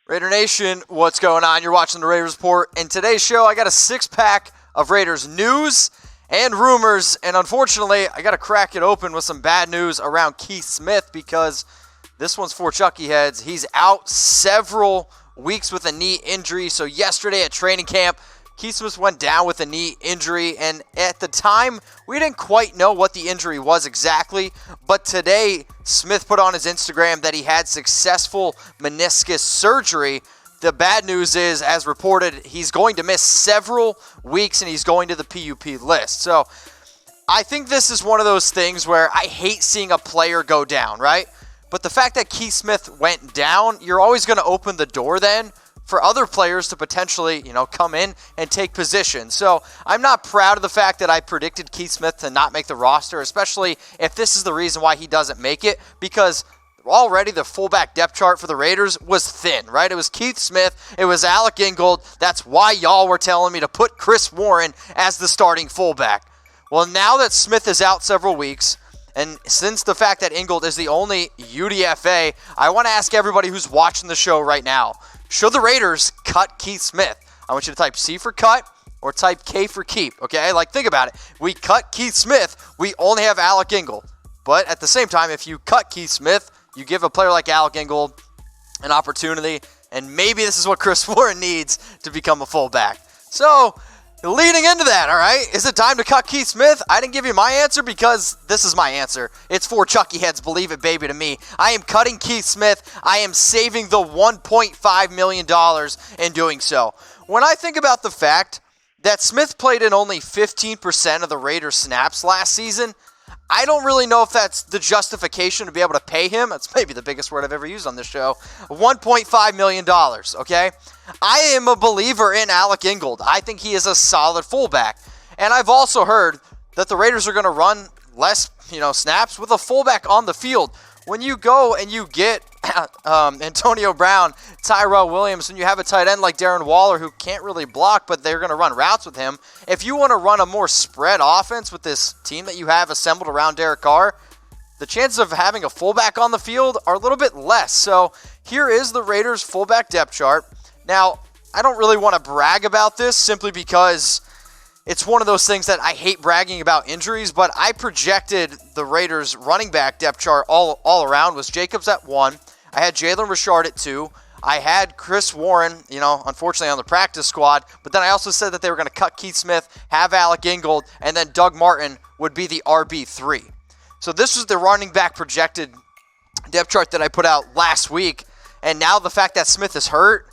Raider Nation, what's going on? You're watching the Raiders Report. In today's show, I got a six-pack of Raiders news and rumors, and unfortunately, I got to crack it open with some bad news around Keith Smith because this one's for Chucky heads. He's out several weeks with a knee injury, so yesterday at training camp, Keith Smith went down with a knee injury, and at the time, we didn't quite know what the injury was exactly, but today, Smith put on his Instagram that he had successful meniscus surgery. The bad news is, as reported, he's going to miss several weeks, and he's going to the PUP list. So, I think this is one of those things where I hate seeing a player go down, right? But the fact that Keith Smith went down, you're always going to open the door then for other players to potentially, come in and take position. So I'm not proud of the fact that I predicted Keith Smith to not make the roster, especially if this is the reason why he doesn't make it, because already the fullback depth chart for the Raiders was thin, right? It was Keith Smith, it was Alec Ingold. That's why y'all were telling me to put Chris Warren as the starting fullback. Well, now that Smith is out several weeks, and since the fact that Ingold is the only UDFA, I want to ask everybody who's watching the show right now, should the Raiders cut Keith Smith? I want you to type C for cut or type K for keep, okay? Think about it. We cut Keith Smith, we only have Alec Ingold. But at the same time, if you cut Keith Smith, you give a player like Alec Ingold an opportunity, and maybe this is what Chris Warren needs to become a fullback. So, leading into that, all right, is it time to cut Keith Smith? I didn't give you my answer because this is my answer. It's for Chucky heads, believe it, baby, to me. I am cutting Keith Smith. I am saving the $1.5 million in doing so. When I think about the fact that Smith played in only 15% of the Raiders snaps last season, I don't really know if that's the justification to be able to pay him. That's maybe the biggest word I've ever used on this show. $1.5 million, okay? I am a believer in Alec Ingold. I think he is a solid fullback. And I've also heard that the Raiders are going to run less, snaps with a fullback on the field. When you go and you get Antonio Brown, Tyrell Williams, and you have a tight end like Darren Waller who can't really block, but they're going to run routes with him. If you want to run a more spread offense with this team that you have assembled around Derek Carr, the chances of having a fullback on the field are a little bit less. So here is the Raiders' fullback depth chart. Now, I don't really want to brag about this simply because it's one of those things that I hate bragging about injuries, but I projected the Raiders' running back depth chart all around was Jacobs at 1. I had Jalen Richard at 2. I had Chris Warren, unfortunately on the practice squad, but then I also said that they were going to cut Keith Smith, have Alec Ingold, and then Doug Martin would be the RB3. So this was the running back projected depth chart that I put out last week, and now the fact that Smith is hurt,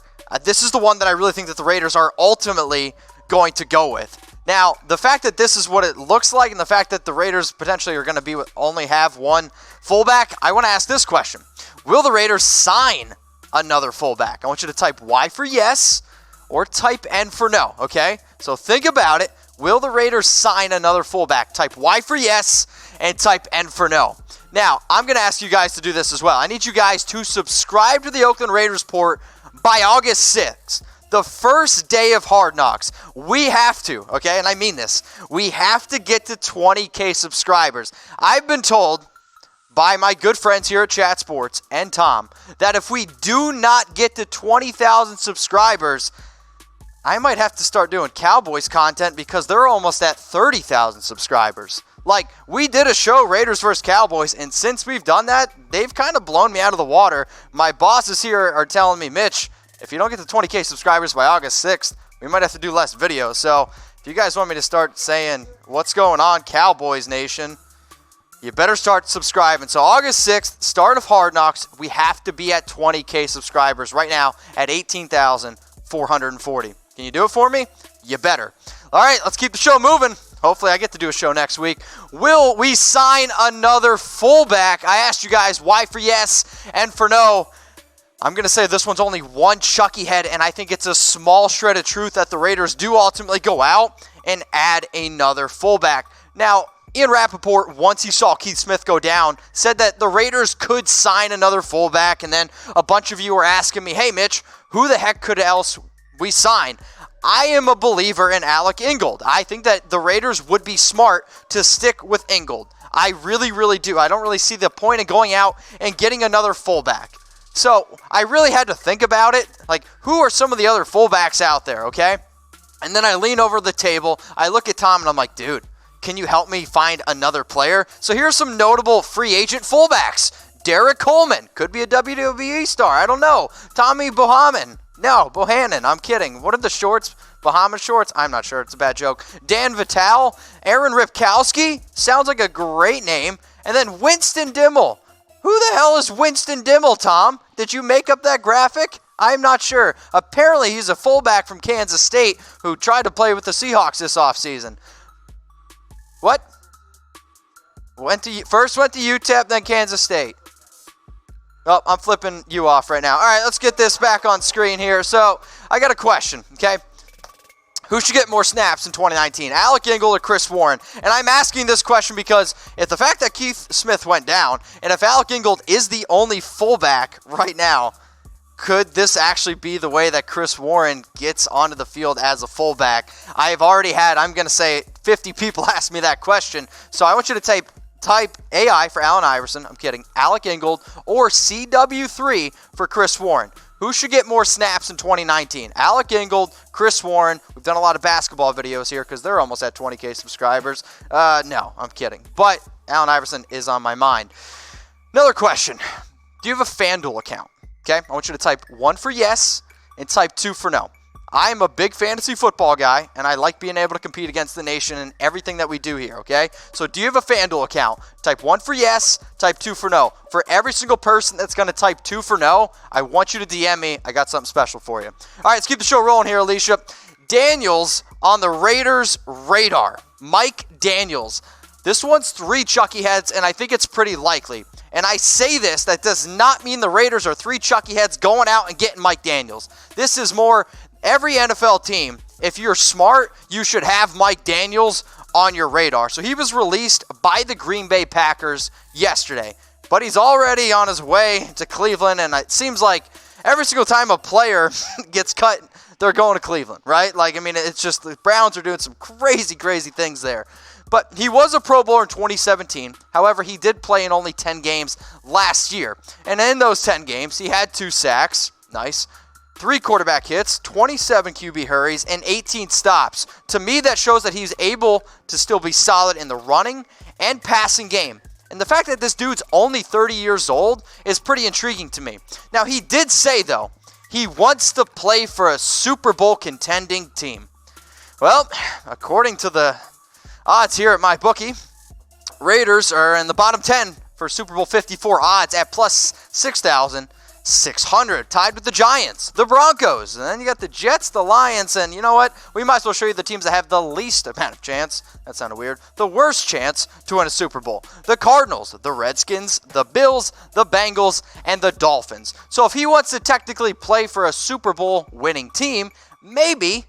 this is the one that I really think that the Raiders are ultimately going to go with. Now, the fact that this is what it looks like and the fact that the Raiders potentially are going to only have one fullback, I want to ask this question. Will the Raiders sign another fullback? I want you to type Y for yes or type N for no, okay? So think about it. Will the Raiders sign another fullback? Type Y for yes and type N for no. Now, I'm going to ask you guys to do this as well. I need you guys to subscribe to the Oakland Raiders Report by August 6th. The first day of Hard Knocks. We have to, okay, and I mean this. We have to get to 20K subscribers. I've been told by my good friends here at Chat Sports and Tom that if we do not get to 20,000 subscribers, I might have to start doing Cowboys content because they're almost at 30,000 subscribers. We did a show, Raiders vs. Cowboys, and since we've done that, they've kind of blown me out of the water. My bosses here are telling me, Mitch, if you don't get to 20K subscribers by August 6th, we might have to do less videos. So if you guys want me to start saying, what's going on, Cowboys Nation, you better start subscribing. So August 6th, start of Hard Knocks, we have to be at 20K subscribers right now at 18,440. Can you do it for me? You better. All right, let's keep the show moving. Hopefully I get to do a show next week. Will we sign another fullback? I asked you guys Y for yes and for no. I'm going to say this one's only one Chucky head, and I think it's a small shred of truth that the Raiders do ultimately go out and add another fullback. Now, Ian Rappaport, once he saw Keith Smith go down, said that the Raiders could sign another fullback, and then a bunch of you were asking me, hey, Mitch, who the heck could else we sign? I am a believer in Alec Ingold. I think that the Raiders would be smart to stick with Ingold. I really, really do. I don't really see the point in going out and getting another fullback. So I really had to think about it. Like, who are some of the other fullbacks out there, okay? And then I lean over the table. I look at Tom, and I'm like, dude, can you help me find another player? So here's some notable free agent fullbacks. Derek Coleman. Could be a WWE star. I don't know. Tommy Bohannon. No, Bohannon. I'm kidding. What are the shorts? Bahama shorts? I'm not sure. It's a bad joke. Dan Vitale. Aaron Ripkowski. Sounds like a great name. And then Winston Dimmel. Who the hell is Winston Dimmel, Tom? Did you make up that graphic? I'm not sure. Apparently, he's a fullback from Kansas State who tried to play with the Seahawks this offseason. What? First went to UTEP, then Kansas State. Oh, I'm flipping you off right now. All right, let's get this back on screen here. So, I got a question, okay? Who should get more snaps in 2019, Alec Ingold or Chris Warren? And I'm asking this question because if the fact that Keith Smith went down, and if Alec Ingold is the only fullback right now, could this actually be the way that Chris Warren gets onto the field as a fullback? I've already had, I'm going to say, 50 people ask me that question. So I want you to type AI for Allen Iverson, I'm kidding, Alec Ingold, or CW3 for Chris Warren. Who should get more snaps in 2019? Alec Ingold, Chris Warren. We've done a lot of basketball videos here because they're almost at 20K subscribers. No, I'm kidding. But Allen Iverson is on my mind. Another question. Do you have a FanDuel account? Okay, I want you to type 1 for yes and type 2 for no. I am a big fantasy football guy, and I like being able to compete against the nation and everything that we do here, okay? So do you have a FanDuel account? Type 1 for yes, type 2 for no. For every single person that's going to type 2 for no, I want you to DM me. I got something special for you. All right, let's keep the show rolling here, Alicia. Daniels on the Raiders' radar. Mike Daniels. This one's 3 Chucky heads, and I think it's pretty likely. And I say this, that does not mean the Raiders are 3 Chucky heads going out and getting Mike Daniels. This is more every NFL team, if you're smart, you should have Mike Daniels on your radar. So he was released by the Green Bay Packers yesterday. But he's already on his way to Cleveland, and it seems like every single time a player gets cut, they're going to Cleveland, right? Like, I mean, it's just the Browns are doing some crazy, crazy things there. But he was a Pro Bowler in 2017. However, he did play in only 10 games last year. And in those 10 games, he had 2 sacks. Nice. 3 quarterback hits, 27 QB hurries, and 18 stops. To me, that shows that he's able to still be solid in the running and passing game. And the fact that this dude's only 30 years old is pretty intriguing to me. Now, he did say, though, he wants to play for a Super Bowl contending team. Well, according to the odds here at MyBookie, Raiders are in the bottom 10 for Super Bowl 54 odds at plus 6,600, tied with the Giants, the Broncos, and then you got the Jets, the Lions, and you know what? We might as well show you the teams that have the least amount of chance. That sounded weird. The worst chance to win a Super Bowl. The Cardinals, the Redskins, the Bills, the Bengals, and the Dolphins. So if he wants to technically play for a Super Bowl winning team, maybe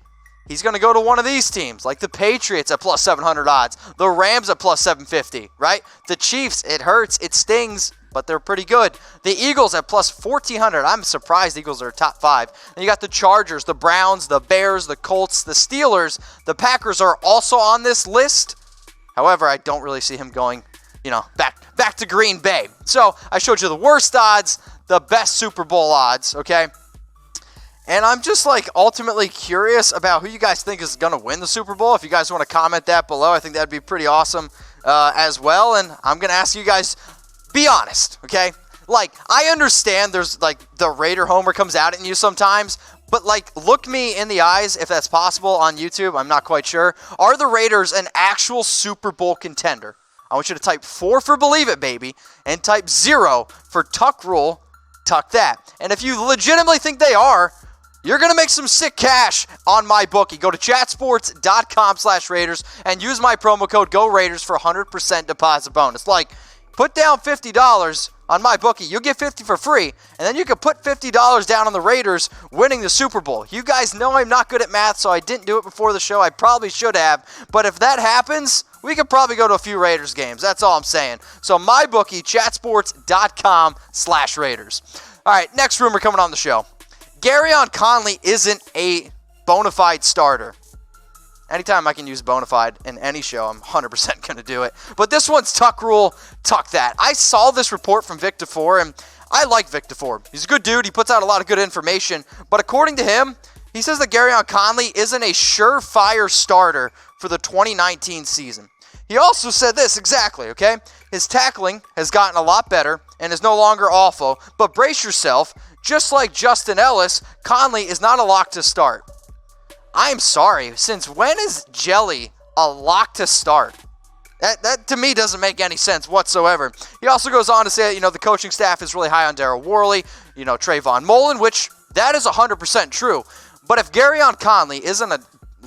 he's going to go to one of these teams, like the Patriots at plus 700 odds, the Rams at plus 750, right? The Chiefs, it hurts, it stings, but they're pretty good. The Eagles at plus 1,400. I'm surprised the Eagles are top 5. Then you got the Chargers, the Browns, the Bears, the Colts, the Steelers. The Packers are also on this list. However, I don't really see him going, back to Green Bay. So I showed you the worst odds, the best Super Bowl odds, okay? And I'm just ultimately curious about who you guys think is going to win the Super Bowl. If you guys want to comment that below, I think that'd be pretty awesome as well. And I'm going to ask you guys, be honest, okay? I understand there's the Raider homer comes out at you sometimes, but look me in the eyes if that's possible on YouTube. I'm not quite sure. Are the Raiders an actual Super Bowl contender? I want you to type 4 for believe it, baby, and type 0 for tuck rule, tuck that. And if you legitimately think they are, you're going to make some sick cash on MyBookie. Go to chatsports.com/Raiders and use my promo code GORaiders for 100% deposit bonus. Put down $50 on MyBookie. You'll get $50 for free, and then you can put $50 down on the Raiders winning the Super Bowl. You guys know I'm not good at math, so I didn't do it before the show. I probably should have, but if that happens, we could probably go to a few Raiders games. That's all I'm saying. So MyBookie, chatsports.com/Raiders. All right, next rumor coming on the show. Gareon Conley isn't a bona fide starter. Anytime I can use bona fide in any show, I'm 100% going to do it. But this one's tuck rule, tuck that. I saw this report from Vic DeFore, and I like Victor Ford. He's a good dude. He puts out a lot of good information. But according to him, he says that Gareon Conley isn't a surefire starter for the 2019 season. He also said this exactly, okay? His tackling has gotten a lot better and is no longer awful. But brace yourself, just like Justin Ellis, Conley is not a lock to start. I'm sorry, since when is Jelly a lock to start? That to me doesn't make any sense whatsoever. He also goes on to say that, the coaching staff is really high on Daryl Worley, Trayvon Mullen, which that is 100% true. But if Gareon Conley isn't a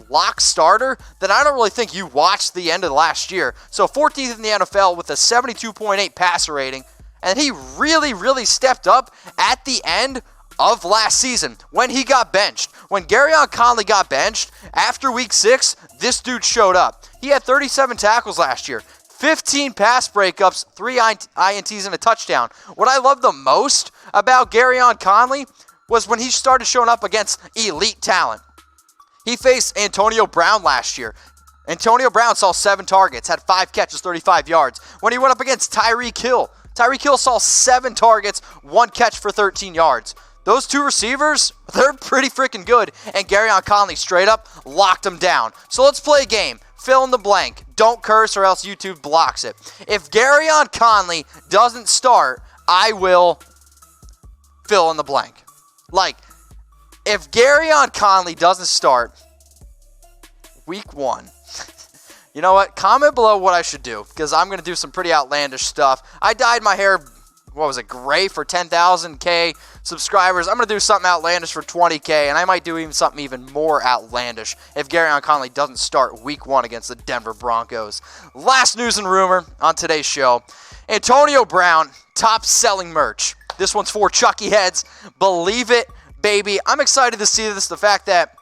lock starter, then I don't really think you watched the end of last year. So 14th in the NFL with a 72.8 passer rating, and he really, really stepped up at the end of last season when he got benched. When Gareon Conley got benched, after week 6, this dude showed up. He had 37 tackles last year, 15 pass breakups, 3 INTs, and a touchdown. What I love the most about Gareon Conley was when he started showing up against elite talent. He faced Antonio Brown last year. Antonio Brown saw 7 targets, had 5 catches, 35 yards. When he went up against Tyreek Hill saw 7 targets, 1 catch for 13 yards. Those 2 receivers, they're pretty freaking good, and Gareon Conley straight up locked them down. So let's play a game. Fill in the blank. Don't curse or else YouTube blocks it. If Gareon Conley doesn't start, I will fill in the blank. If Gareon Conley doesn't start week 1, you know what? Comment below what I should do, because I'm going to do some pretty outlandish stuff. I dyed my hair, gray for 10,000K subscribers. I'm going to do something outlandish for 20K, and I might do even something even more outlandish if Gareon Conley doesn't start week 1 against the Denver Broncos. Last news and rumor on today's show. Antonio Brown, top-selling merch. This one's for Chucky heads. Believe it, baby. I'm excited to see this. The fact that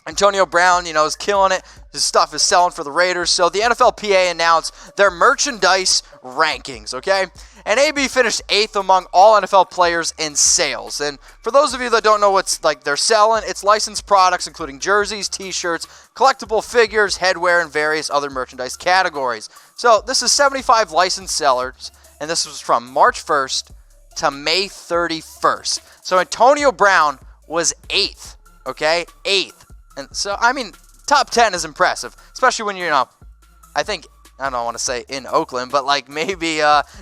Antonio Brown, is killing it. His stuff is selling for the Raiders. So the NFLPA announced their merchandise rankings, okay? And AB finished 8th among all NFL players in sales. And for those of you that don't know what's they're selling, it's licensed products including jerseys, t-shirts, collectible figures, headwear, and various other merchandise categories. So this is 75 licensed sellers, and this was from March 1st to May 31st. So Antonio Brown was 8th, okay? 8th. And so, top 10 is impressive, especially when you're, I don't want to say in Oakland, but maybe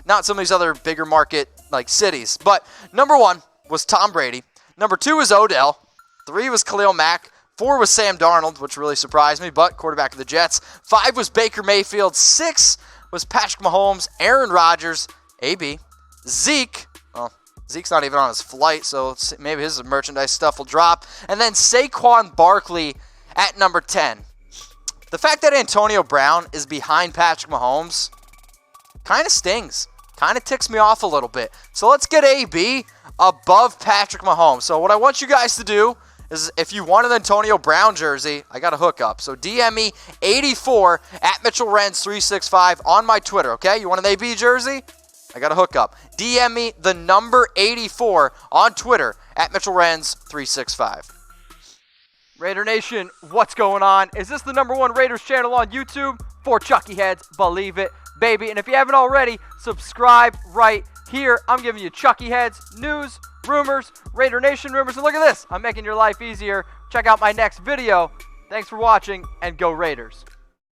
not some of these other bigger market cities. But number 1 was Tom Brady. Number 2 was Odell. 3 was Khalil Mack. 4 was Sam Darnold, which really surprised me, but quarterback of the Jets. 5 was Baker Mayfield. 6 was Patrick Mahomes, Aaron Rodgers, AB, Zeke. Well, Zeke's not even on his flight, so maybe his merchandise stuff will drop. And then Saquon Barkley at number 10. The fact that Antonio Brown is behind Patrick Mahomes kind of stings. Kind of ticks me off a little bit. So let's get AB above Patrick Mahomes. So what I want you guys to do is, if you want an Antonio Brown jersey, I got a hookup. So DM me 84 at Mitchell Renz 365 on my Twitter, okay? You want an AB jersey? I got a hookup. DM me the number 84 on Twitter at Mitchell Renz 365. Raider Nation, what's going on? Is this the #1 Raiders channel on YouTube? For Chucky heads, believe it, baby. And if you haven't already, subscribe right here. I'm giving you Chucky heads, news, rumors, Raider Nation rumors. And look at this, I'm making your life easier. Check out my next video. Thanks for watching, and go Raiders.